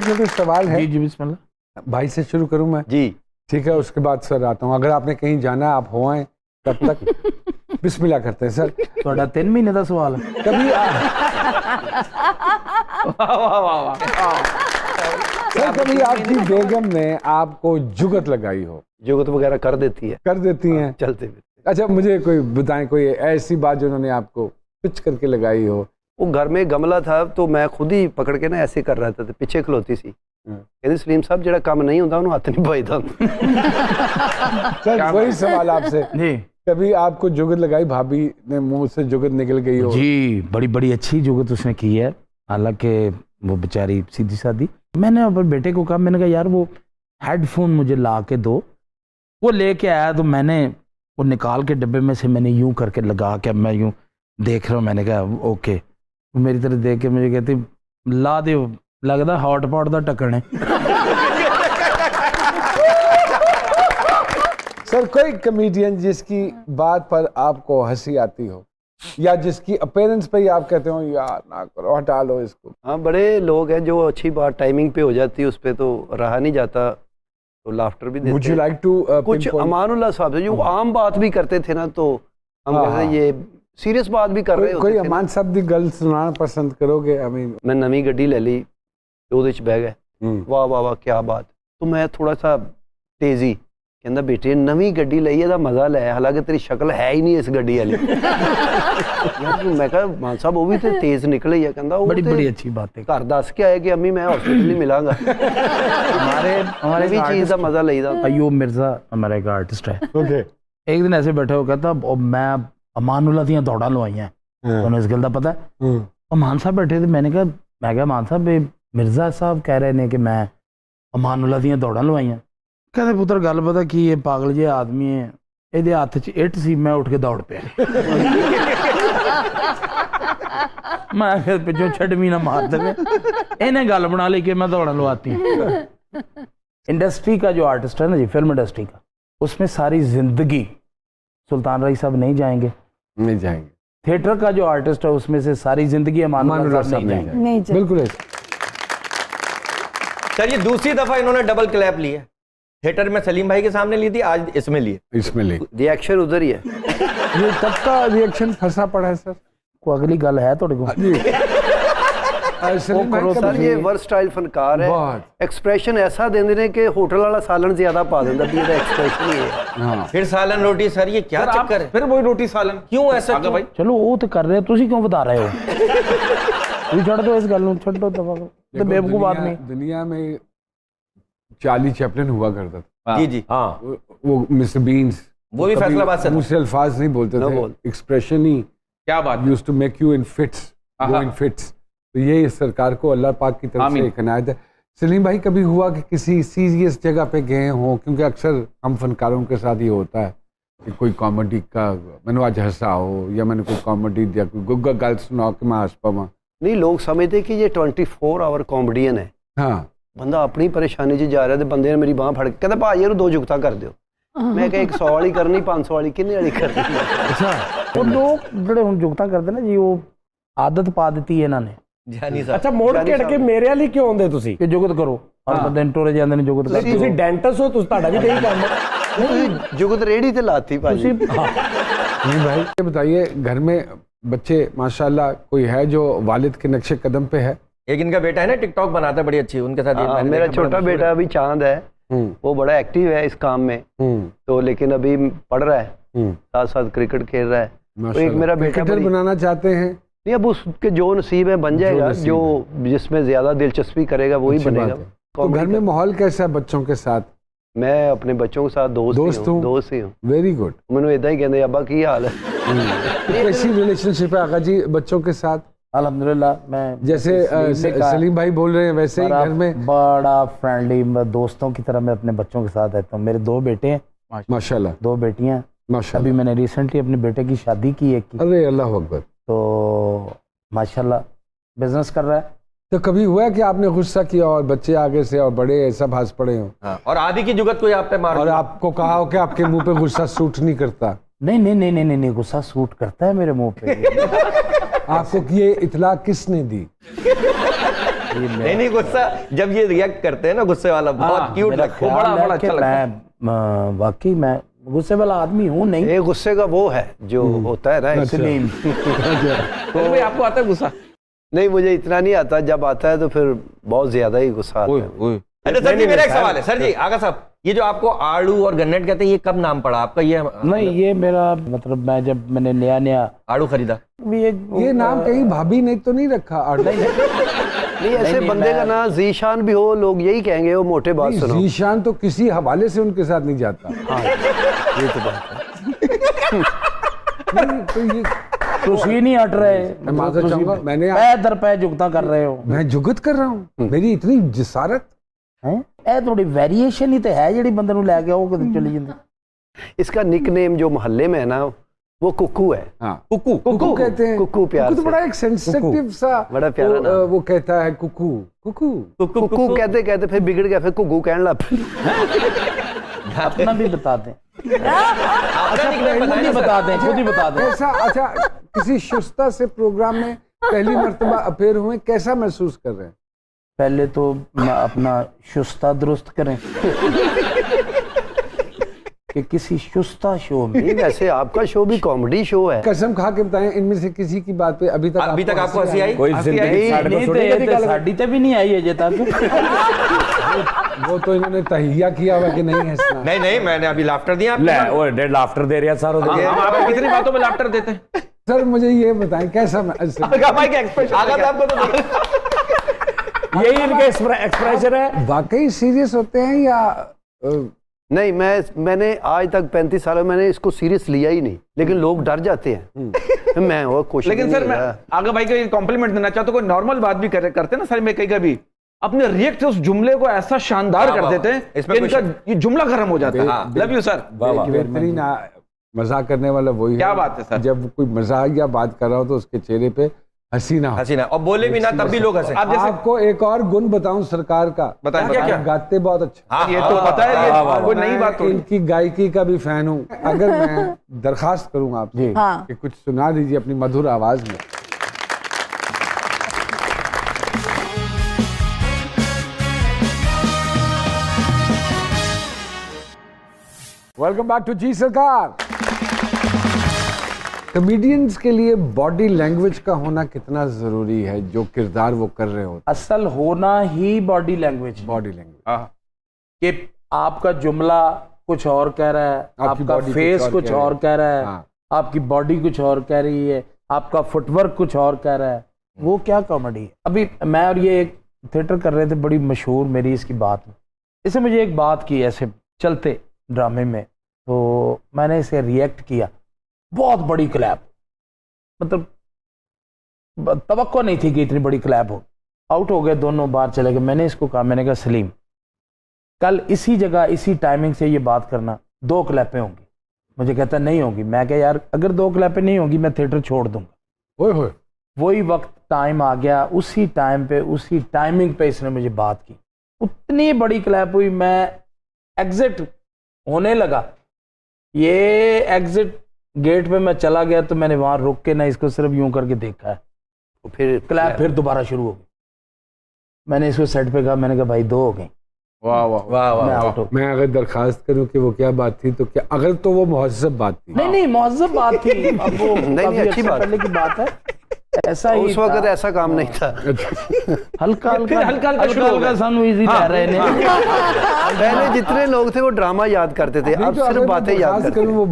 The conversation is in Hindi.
छोटे सवाल है। जी जी बिस्मिल्लाह। भाई से शुरू करूं मैं? जी ठीक है, उसके बाद सर आता हूँ। अगर आपने कहीं जाना है आप हो आए तब तक बिस्मिल्लाह करते हैं सर। थोड़ा 3 महीने का सवाल है। कभी सर कभी आपकी बेगम ने आपको जुगत लगाई हो? जुगत वगैरह कर देती है, कर देती हैं? चलते हुए। अच्छा मुझे कोई बताएं, कोई ऐसी बात जो उन्होंने आपको पिच करके लगाई हो? वो घर में गमला था तो मैं खुद ही पकड़ के ना ऐसे कर रहा था, पीछे खलोती सी, कहती सलीम साहब जेड़ा काम नहीं होता उन्होंने हाथ नहीं पाईदा। सर वही सवाल आपसे जी। कभी आपको जुगत लगाई, भाभी ने मुंह से जुगत निकल गई हो? जी बड़ी बड़ी अच्छी जुगत उसने की है, हालांकि वो बेचारी सीधी सादी। मैंने अपने बेटे को कहा, मैंने कहा यार वो हेडफोन मुझे ला के दो। वो लेके आया तो मैंने वो निकाल के डब्बे में से मैंने यूं करके लगा के मैं यूं देख रहा हूँ। मैंने कहा ओके। वो मेरी तरफ देख के मुझे कहती ला दे, लगता हॉटपॉट का ढक्कन है। सर कोई कमेडियन जिसकी बात पर आपको हंसी आती हो या जिसकी अपीयरेंस पे ही आप कहते हो यार ना करो, हटा लो इसको? हाँ, बड़े लोग हैं जो अच्छी बात टाइमिंग पे हो जाती है, उस पर तो रहा नहीं जाता, तो लाफ्टर भी देते Would you हैं। like to, कुछ अमानुल्लाह साहब से जो आम बात भी करते थे ना, तो हम कहते हैं ये सीरियस बात भी कर रहे होते कोई थे। अमान साहब दी गल सुनाना पसंद करोगे? I mean, मैं नवी गड्डी ले ली, ਉਹਦੇ ਚ ਬਹਿ ਗਏ, वाह वाह वाह क्या बात। तो मैं थोड़ा सा तेजी कहता बेटे नवी गड्डी ਲਈ ਇਹਦਾ मजा ले, हालांकि तेरी शक्ल है ही नहीं इस गड्डी वाली। मैं कहा मान साहब वो भी तो तेज निकले है, कहता बड़ी बड़ी अच्छी बात है। घर दस के आए कि अम्मी मैं हॉस्पिटल ही मिलांगा। हमारे भी चीज का मजा लेदा। अयूब मिर्जा हमारा एक आर्टिस्ट है। okay. एक दिन ऐसे बैठे हो कहता मैं अमानुल्लाह ਦੀਆਂ ਦੌੜਾਂ ਲਵਾਈਆਂ, ਤੁਹਾਨੂੰ ਇਸ ਗੱਲ ਦਾ ਪਤਾ ਹੈ? ਉਹ ਮਾਨ ਸਾਹਿਬ ਬੈਠੇ ਤੇ ਮੈਂ ਕਿਹਾ ਮਾਨ ਸਾਹਿਬ ਮਿਰਜ਼ਾ ਸਾਹਿਬ ਕਹਿ ਰਹੇ ਨੇ ਕਿ ਮੈਂ ਅਮਾਨੁੱਲਾ ਦੀਆਂ ਦੌੜਾਂ ਲਵਾਈਆਂ। ਕਹਿੰਦੇ ਪੁੱਤਰ ਗੱਲ ਪਤਾ ਕੀ ਇਹ ਪਾਗਲ ਜਿਹਾ ਆਦਮੀ ਹੈ, ਇਹਦੇ ਹੱਥ 'ਚ ਇੱਟ ਸੀ, ਮੈਂ ਉੱਠ ਕੇ ਦੌੜ ਪਿਆ। ਮੈਂ ਫਿਰ ਪਿੱਛੋਂ ਛੱਡਵੀਂ ਨਾ ਮਾਰ ਦੇਵੇ, ਇਹਨੇ ਗੱਲ बना ली कि मैं दौड़ां लवाती। इंडस्ट्री का जो आर्टिस्ट है ना जी, फिल्म इंडस्ट्री का, उसमें सारी जिंदगी सुल्तान राय साहब नहीं जाएंगे, नहीं जाएंगे। थिएटर का जो आर्टिस्ट है उसमें से सारी जिंदगी अमानुल्लाह साहब नहीं जाएंगे। बिल्कुल। सर ये दूसरी दफा इन्होंने डबल क्लैप ली है। थिएटर में सलीम भाई के सामने ली थी, आज इसमें ली। रिएक्शन उधर ही है। ये तब का रिएक्शन फंसा पड़ा है सर। को अगली गल है थोड़े को सर ये वर्सटाइल फनकार है, एक्सप्रेशन ऐसा देंदे ने कि होटल वाला सालन ज्यादा पा देंदा भी ਇਹਦਾ एक्सप्रेशन ही है। हाँ। फिर सालन रोटी सर ये क्या चक्कर है? फिर वही रोटी सालन क्यों ऐसा क्यों? भाई चलो वो तो कर रहे हो, तुसी क्यों बता रहे हो? तू छोड़ दो इस गल नूं, छोड़ दो दफा तो बेवकूफ आदमी। दुनिया में चार्ली चैपलिन हुआ करता था। जी जी हाँ, वो मिस्टर बीन्स, वो भी फैसलाबाद से मुझसे अल्फाज नहीं बोलते थे, एक्सप्रेशन ही क्या बात used to make you in fits, go in fits. तो ये सरकार को अल्लाह पाक की तरफ से एक इनायत है। सलीम भाई कभी हुआ कि किसी सीरियस जगह पे गए हों? क्योंकि अक्सर हम फनकारों के साथ ये होता है कि कोई कॉमेडी का मैंने आज हंसा हो या मैंने कोई कॉमेडी या कोई गल सुनाओ कि मैं हंस पावा। नहीं, लोग समझते कि ये 24 आवर कॉमेडियन है। हाँ, बंदा अपनी परेशानी च जा रहा है, बंदे ने मेरी बांह फड़ के कहता भाई यार 2 जुगता कर दो। मैं कहा 100 वाली करनी, 500 वाली किन्ने वाली करनी। अच्छा, वो लोग ਜਿਹੜੇ ਹੁਣ जुगता करते ना जी, वो आदत पा दी है इन्होंने। अच्छा मोड़ केड़ के मेरे वाली क्यों आंदे तुसी कि जुगत करो और बंदे टोरे ਜਾਂਦੇ ਨੇ जुगत करते। तुसी डेंटिस्ट हो, ਤੁਹਾਡਾ ਵੀ ਇਹੀ ਕੰਮ ਹੈ। नहीं जुगत रेडी ते लाती भाई। नहीं भाई ये बताइए, घर में बच्चे माशाल्लाह कोई है जो वालिद के नक्शे कदम पे है? एक इनका बेटा है ना, टिकटॉक बनाता है बड़ी अच्छी, उनके साथ मेरा छोटा बेटा अभी चांद है, वो बड़ा एक्टिव है इस काम में, तो लेकिन अभी पढ़ रहा है, साथ साथ क्रिकेट खेल रहा है। तो एक मेरा बेटा बनाना चाहते हैं। नहीं, अब उसके जो नसीब है बन जाएगा, जो जिसमें ज्यादा दिलचस्पी करेगा वही बनेगा। तो घर में माहौल कैसा है बच्चों के साथ? मैं अपने बच्चों के साथ दोस्त ही हूँ। Very good. मैंने इदा ही कहते अब्बा की हाल है। कैसी रिलेशनशिप है आका जी बच्चों के साथ? अल्हम्दुलिल्लाह, मैं जैसे सलीम भाई बोल रहे हैं वैसे ही घर में बड़ा फ्रेंडली दोस्तों की तरह मैं अपने बच्चों के साथ रहता हूँ। मेरे 2 बेटे हैं माशाल्लाह, 2 बेटियां माशाल्लाह। अभी मैंने रिसेंटली अपने बेटे की शादी की एक की। अरे अल्लाह अकबर। तो माशाल्लाह बिजनेस कर रहा है। तो कभी हुआ है कि आपने गुस्सा किया और बच्चे आगे से और बड़े सब हंस पड़े हो? हाँ। और आदि की जुगत कोई आप पे मार और आपको कहा हो कि आपके मुंह पे गुस्सा सूट नहीं करता? नहीं, गुस्सा सूट करता है मेरे मुंह पे। आपको ये इतला किसने दी? नहीं नहीं, गुस्सा जब ये रिएक्ट करते हैं ना गुस्से वाला, बहुत क्यूट लगता है, बड़ा अच्छा लगता है। मैं वाकई मैं गुस्से वाला आदमी हूँ नहीं। ये गुस्से का वो है जो होता है ना, इसलिए तो भाई आपको आता है गुस्सा? नहीं, मुझे इतना नहीं आता, जब आता है तो फिर बहुत ज्यादा ही गुस्सा आता है। अच्छा सर जी, मेरा एक सवाल है सर जी, आगा साहब, ये जो आपको आड़ू और गन्नेट कहते हैं, ये कब नाम पड़ा आपका? ये नहीं, ये मेरा मतलब मैं जब मैंने नया आड़ू खरीदा, ये नाम कहीं भाभी ने तो नहीं रखा? नहीं, ऐसे बंदे का नाम जीशान भी हो, लोग यही कहेंगे वो मोटे बात सुनो। जीशान तो किसी हवाले से उनके साथ नहीं जाता। हाँ, ये तो बात है। तो ये तुसी नहीं हट रहे, मैं माजरत चाहूंगा, मैंने पैर दर पैर जुगता कर रहे हो। मैं जुगत कर रहा हूँ, मेरी इतनी जिसारत है। ए थोड़ी वेरिएशन ही तो है ਜਿਹੜੀ ਬੰਦੇ ਨੂੰ ਲੈ ਕੇ ਆਓ ਕਿਤੇ ਚਲੀ ਜਾਂਦੀ। इसका निकनेम जो मोहल्ले में है ना, वो कुकू है। हाँ, कुकू कुकू कहते हैं। कुकू प्यार कुकू तो से। बड़ा एक सेंसिटिव सा, बड़ा प्यारा नाम। वो कहता है कुकू कुकू कुकू कहते कहते फिर बिगड़ गया, फिर कुकू कहने लग अपना भी बता दें। खुद ही बता दें, खुद ही बता दें। कैसा? अच्छा, किसी शुस्ता से प्रोग्राम में पहली मर्तबा अपेयर हुए, कैसा महसूस कर रहे हैं? पहले तो अपना शुस्ता दुरुस्त करें कि किसी शुस्ता शो में। वैसे आपका शो भी कॉमेडी शो है। कसम खा के बताएं, इनमें से किसी की बात पे अभी तक आपको हंसी आई? कोई जिंदगी साड़ी ते भी नहीं आई अजय तक। वो तो इन्होंने तहिया किया हुआ कि नहीं हंसना। नहीं नहीं, मैंने अभी लाफ्टर दिया आपको। ले वो डेढ़ लाफ्टर दे रहा सारों को। हम आपको कितनी बातों में लाफ्टर देते हैं सर, मुझे ये बताएं कैसा भाई का एक्सप्रेशन आगा आपको तो यही इनके एक्सप्रेशन है। वाकई सीरियस होते हैं या नहीं, मैंने आज तक 35 सालों में मैंने इसको सीरियस लिया ही नहीं, लेकिन लोग डर जाते हैं। मैं वो कोशिश। लेकिन सर, मैं आगा भाई को कॉम्प्लीमेंट देना चाहता हूँ। कोई नॉर्मल बात भी करते हैं ना सर, मैं कभी अपने रिएक्ट उस जुमले को ऐसा शानदार कर देते हैं कि इनका ये जुमला गर्म हो जाता है। Love you sir. बेहतरीन मजाक करने वाला वही क्या बात है सर। जब कोई मजाक या बात कर रहा हो तो उसके चेहरे पे हसीना और बोले भी ना तब भी लोग हंसे। आपको एक और गुण बताऊं सरकार का। बताएं क्या? गाते बहुत अच्छा। ये तो पता है, ये कोई नई बात थोड़ी। इनकी गायकी का भी फैन हूं। अगर मैं दरखास्त करूंगा आपसे कि कुछ सुना दीजिए अपनी मधुर आवाज में। वेलकम बैक टू जी सरकार। कॉमेडियंस के लिए बॉडी लैंग्वेज का होना कितना जरूरी है, जो किरदार वो कर रहे हो? असल होना ही बॉडी लैंग्वेज। बॉडी लैंग्वेज कि आपका जुमला कुछ और कह रहा है, आपका फेस कुछ और कह रहा है, आपकी बॉडी कुछ और कह रही है, आपका फुटवर्क कुछ और कह रहा है। वो क्या कॉमेडी है? अभी मैं और ये एक थिएटर कर रहे थे, बड़ी मशहूर मेरी इसकी बात में। इसे मुझे एक बात की ऐसे चलते ड्रामे में, तो मैंने इसे रिएक्ट किया। बहुत बड़ी क्लैप, मतलब तवक्को नहीं थी कि इतनी बड़ी क्लैप हो। आउट हो गए दोनों, बाहर चले गए। मैंने इसको कहा, मैंने कहा सलीम, कल इसी जगह इसी टाइमिंग से ये बात करना, 2 क्लैपें होंगी। मुझे कहता नहीं होगी। मैं कहा यार अगर 2 क्लैपें नहीं होगी मैं थिएटर छोड़ दूंगा। ओए होए। वही वक्त टाइम आ गया, उसी टाइम पे उसी टाइमिंग पे इसने मुझे बात की। उतनी बड़ी क्लैप हुई, मैं एग्जिट होने लगा। ये एग्जिट गेट पे मैं चला गया तो मैंने वहां रुक के ना इसको सिर्फ यूं करके देखा है, तो फिर क्लैप फिर दोबारा शुरू हो गई। मैंने इसको सेट पे कहा, मैंने कहा भाई 2 हो गई। वाह वाह वाह मैं आउट हो। मैं अगर दरखास्त करूं कि वो क्या बात थी, तो क्या अगर तो वो मुहज़्ज़ब बात थी? नहीं मुहज़्ज़ब बात थी। अब वो नहीं, अच्छी बात पहले की बात है। ऐसा ही उस वक्त ऐसा काम नहीं था। हल्का हल्का सानू इजी रह रहे ने। पहले जितने लोग थे वो ड्रामा याद करते थे, अब सिर्फ बातें याद करते हैं।